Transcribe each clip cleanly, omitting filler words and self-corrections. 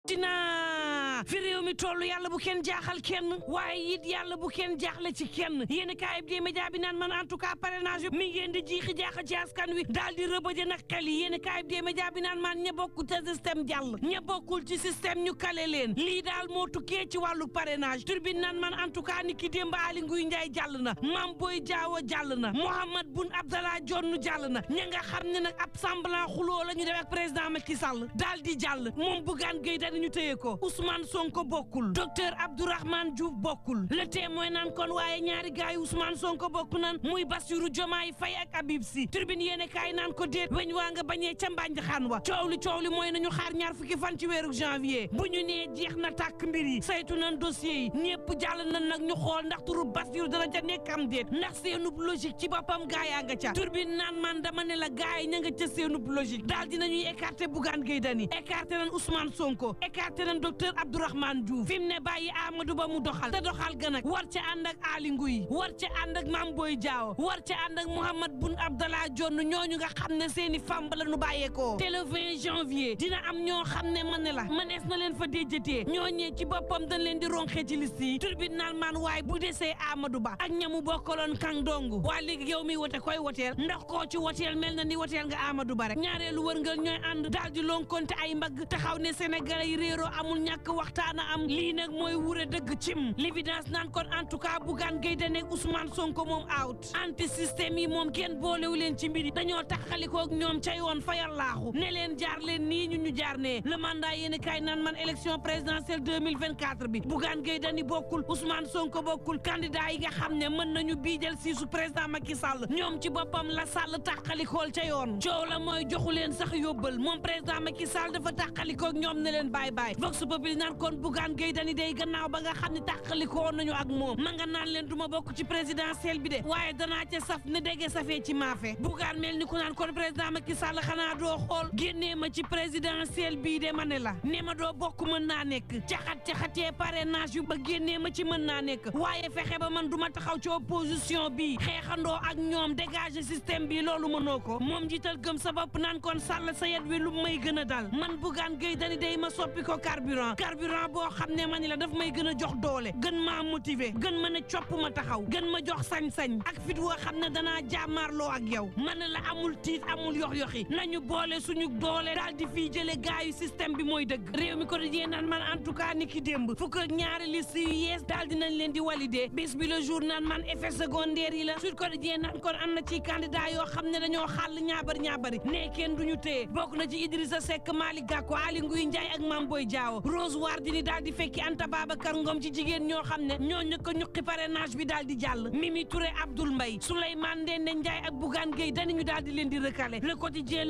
dina fi réew mi tollu yàlla bu kenn jaaxal kenn waaye it yàlla bu kenn jaaxle ci kenn yéen kaay bi média bi naan man en tout cas parrainage mi ngeen di jiixi jaaxa ci askan wi daal di rëbëje nag xel yi yéen kaay bi média bi naan man ña bokkul ci système jàll ña bokkul ci système ñu kale leen lii daal moo tukkee ci wàllu parrainage turbine naan man en tout cas ni ki démb Aly Ngouille Ndiaye jàll na Mame Boye Diao jàll na Mahammed Boun Abdallah Dionne jàll na ña nga xam ne nag ab semblant xuloo la ñu def ak président Macky Sall daal di jàll moom Bougane Gueye Dany ñu téye ko Ousmane Sonko bokkul docteur Abdourahmane Diouf bokkul Le Témoin naan kon waaye ñaari gaay yi Ousmane Sonko bokk nan muy Bassirou Diomaye Faye ak Habib Sy Tribune yéene kaay naan ko déet weñ waa nga bañee ca mbànj xaan wa coow li mooy nañu xaar ñaar fukki fan ci weeru janvier bu ñu nee jeex na tàkk mbir yi saytu nan dossier yi ñëpp jàll nan nag ñu xool ndax turu Bassirou dana ca nekk am déet ndax seenub logique ci boppam gaayaa nga ca Tribune naan man dama ne la gaay ña nga ca seenub logique daal dinañuy écarté Bougane Gueye Dany écarté nan Ousmane Sonko écarté nan docteur Abdourahmane Diouf fi mu ne bàyyi Amadou Ba mu doxal te doxal ga nag war ca ànd ak Aly Ngouille war ca ànd ak Mame Boye Diao war ca ànd ak Mahammed Boun Abdallah Dionne ñooñu nga xam ne seeni fàmb la nu bàyyeekoo te le 20 janvier dina am ñoo xam ne man ne la manees na leen fa déjjatee ñooñee ci boppam dañ leen di ronxee ci liste yi tribunal man waaye bu desee Amadou Ba ak ñamu bokkaloon kang dong waa léegi yow mi wote koy woteel ndax koo ci woteel mel na ni woteel nga Amadou Ba rek ñaareelu wërngal ñooy ànd daal di lonkonte ay mbagg taxaw ne Sénégalais yi réeroo amul ñàkk waxtaana am lii nag mooy wure dëgg cim l'évidence naan kon en tout cas Bougane Gueye Dany ak Ousmane Sonko moom out anti système yi moom kenn boolewu leen ci mbir yi dañoo taxalikook ñoom ca yoon fayal laaxu ne leen jaar leen nii ñu jaar nee le mandat yéen kaay naan man élection présidentielle 2024 bi Bougane Gueye Dany bokkul Ousmane Sonko bokkul candidat yi nga xam ne mën nañu biijal siisu président Macky Sall ñoom ci boppam la Sall taxalikool ca yoon coow la mooy joxu leen sax yóbbal moom président Macky Sall dafa taxalikook ñoom ne leen bye Vox Populi naan kon Bougane Gueye Dany day gannaaw ba nga xam ne taxalikoo nañu ak moom ma nga naan leen duma bokk ci présidentielle bi de waaye danaa ca saf ne dégge safee ci maafe Bougane mel ni ku naan kon président Macky Sall xanaa doo xool génnee ma ci présidentielle bii de ma ne la ne ma doo bokk mën naa nekk caxatee parrainage yu ba génnee ma ci mën naa nekk waaye fexe ba man duma taxaw ci opposition bi xeexandoo ak ñoom dégager système bi loolu mënoo ko moom jiital gëm sa bopp naan kon Sall sa yet wi lu may gën a dal man Bougane Gueye Dany day ma soppi ko carburant boo xam ne ma ni la daf may gën a jox doole gën maa motiver gën ma ne copp ma taxaw gën ma jox sañ-sañ ak fit woo xam ne danaa jàmmaarloo ak yow ma ne la amul tiit amul yox-yoxi nañu boole suñu doole daal di fii jële gaayu système bi mooy dëgg réew mi ko di naan man en tout cas ni ki démb fukk ak ñaari liste yu yees daal dinañ leen di valider bis bi le jour naan man effet secondaire yi la Sud Quotidien naan kon am na ci candidat yoo xam ne dañoo xàll ñaabari ne kenn duñu téye bokk na ci Idrissa Seck Malick Gakou Aly Ngouille Ndiaye ak Mame Boye Diao Rose Wardini daal di fekki Anta Babacar Ngom ci jigéen ñoo xam ne ñoo ñëkk a ñuqi parrainage bi daal di jàll Mimi Touré Abdoul Mbaye Souleymane Ndéné Ndiaye ak Bougane Gueye Dany ñu daal di leen di recalé le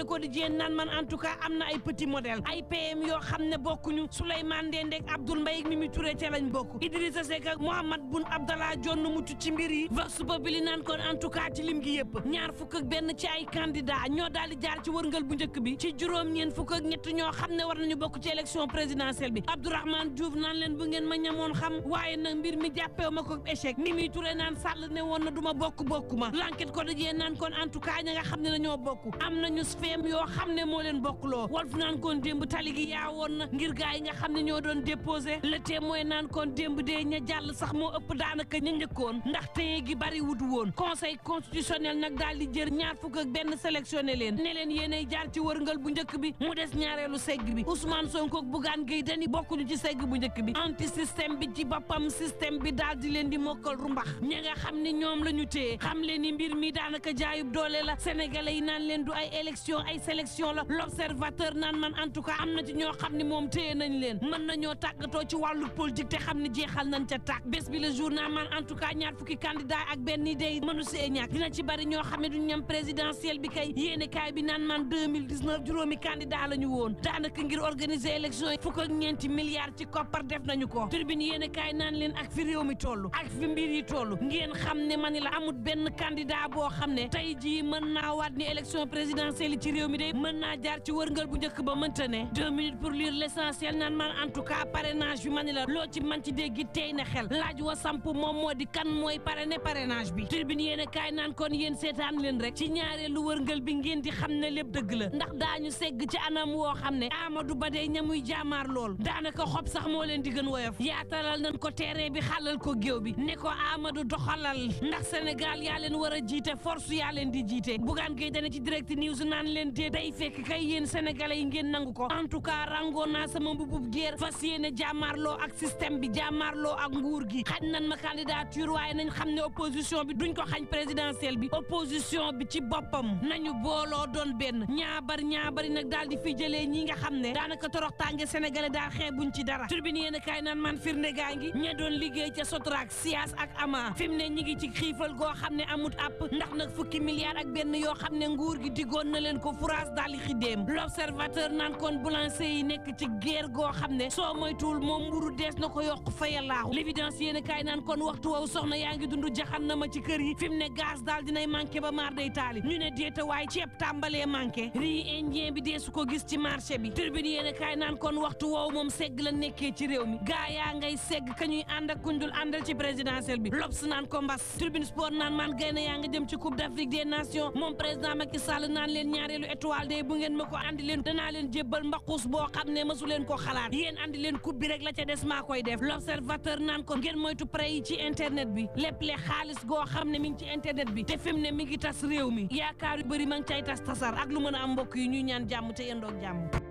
quotidien naan man en tout cas am na ay petit modèle ay PM yoo xam ne bokkuñu Souleymane Ndéné ak Abdoul Mbaye ak Mimi Touré ca lañ bokk Idrissa Seck ak Mahammed Boun Abdallah Dionne mucc ci mbir yi Vox Populi naan kon en tout cas ci lim gi yëpp ñaar fukk ak benn ci ay candidat ñoo daal di jaar ci wërngal bu njëkk bi ci juróom-ñeent fukk ak ñett ñoo xam ne war nañu bokk ci élection présidentielle bi Abdourahmane Diouf naan leen bu ngeen ma ñamoon xam waaye nag mbir mi jàppeewu ma ko échec Mimi Touré naan Sall ne woon na du ma bokkuma l'enquête ko dajee naan kon en tout cas ña nga xam ne dañoo bokk am nañu feem yoo xam ne moo leen bokkuloo Walf naan kon démb tali gi yaa woon na ngir gaa yi nga xam ne ñoo doon déposé Le Témoin naan kon démb dee ña jàll sax moo ëpp daanaka ña njëkkoon ndax téye gi bari wut woon conseil constitutionnel nag daal di jër ñaar fukk ak benn sélectionné leen ne leen yéenay jaar ci wërngal bu njëkk bi mu des ñaareelu segg bi Ousmane Sonko ak Bougane Gueye Dany bokkuñu ci segg bu njëkk bi anti système bi ci boppam système bi daal di leen di mokkal rumbax ña nga xam ni ñoom la ñu téye xam leen ni mbir mi daanaka jaayub doole la sénégalais yi naan leen du ay élection ay sélection la l'observateur naan man en tout cas am na ci ñoo xam ni moom téye nañ leen mën nañoo tàggatoo ci wàllu politique te xam ni jeexal nañ ca tàkk bés bi le journal man en tout cas ñaar fukki candidat ak benn day mënu see ñàkk dina ci bari ñoo xam ne duñ ñam présidentielle bi kay yéene kaay bi naan man 2019 juróomi candidat la ñu woon daanaka ngir organiser élection yi fukk ak ñeenti milliards milliards ci koppar def nañu ko Tribune yéen kaay naan leen ak fi réew mi toll ak fi mbir yi toll ngeen xam ne mani la amut benn candidat boo xam ne tey jii mën naa waat ni élection présidentielle ci réew mi day mën naa jaar ci wërngal bu njëkk ba mënta ne 2 minutes pour lire l'essentiel naan man en tout cas parrainage bi mani la loo ci man ci dégg tey na xel laaj wa samp moom moo di kan mooy parrainage bi Tribune yéen kaay naan kon yéen seetaan leen rek ci ñaareelu wërngal bi ngeen di xam ne lépp dëgg la ndax daañu segg ci anam woo xam ne Amadou Ba day ñamuy jaamaar lool daanaka xob sax moo leen di gën woyof yaatalal nañ ko terrain bi xàllal ko géew bi ne ko Amadou doxalal ndax Sénégal yaa leen war a jiite force yaa leen di jiite Bougane Gueye Dany ci direct news naan leen dee day fekk kay yéen sénégalais yi ngeen nangu ko en tout cas rangoo naa sama mbubub géer fas yéene jaamaarloo ak système bi jaamaarloo ak nguur gi xañ nan ma candidature waaye nañ xam ne opposition bi duñ ko xañ présidentielle bi opposition bi ci boppam nañu booloo doon benn ñaabari nag daal di fi jëlee ñi nga xam ne daanaka toroxtaange sénégalais daal xeebuñ ci dara Tribune yéen kaay naan man firnde gaa ngi ña doon liggéey ca Sotrac Sias ak Ama fi mu ne ñi ngi ci xiifal goo xam ne amut app ndax nag fukki milliards ak benn yoo xam ne nguur gi diggoon na leen ko France daal di xiddeem L'Observateur naan kon boulanger yi nekk ci guerre goo xam ne soo moytuwul moom mburu dees na ko yokk fayalaahu L'évidence yéen kaay naan kon waxtu woowu soxna yaa ngi dund jaxannama ci kër yi fi mu ne gaz daal dinay manqué ba maar day taali ñu ne déeta waaye ceeb tàmbalee manqué riz indien bi dee su ko gis ci marché bi Tribune yéen kaay naan kon waxtu woowu moom segg la nekkee ci réew mi gaa yaa ngay segg ka ñuy ànd ak kuñ dul àndal ci présidentielle bi L'Obs naan ko mbas Tribune Sport naan man gaynde yaa nga jëm ci Coupe d'Afrique des Nations moom président Macky Sall naan leen ñaareelu étoile day bu ngeen ma ko andi leen danaa leen jébbal mbaqus boo xam ne mësu leen ko xalaat yéen andi leen coupe bi rek la ca des maa koy def L'Observateur naan ko ngeen moytu prêt yi ci internet bi lépp le xaalis goo xam ne mi ngi ci internet bi te fi mu ne mi ngi tas réew mi yaakaar yu bëri ma ngi cay tas tasar ak lu mën a am mbokk yi ñuy ñaan jàmm te yendoog jàmm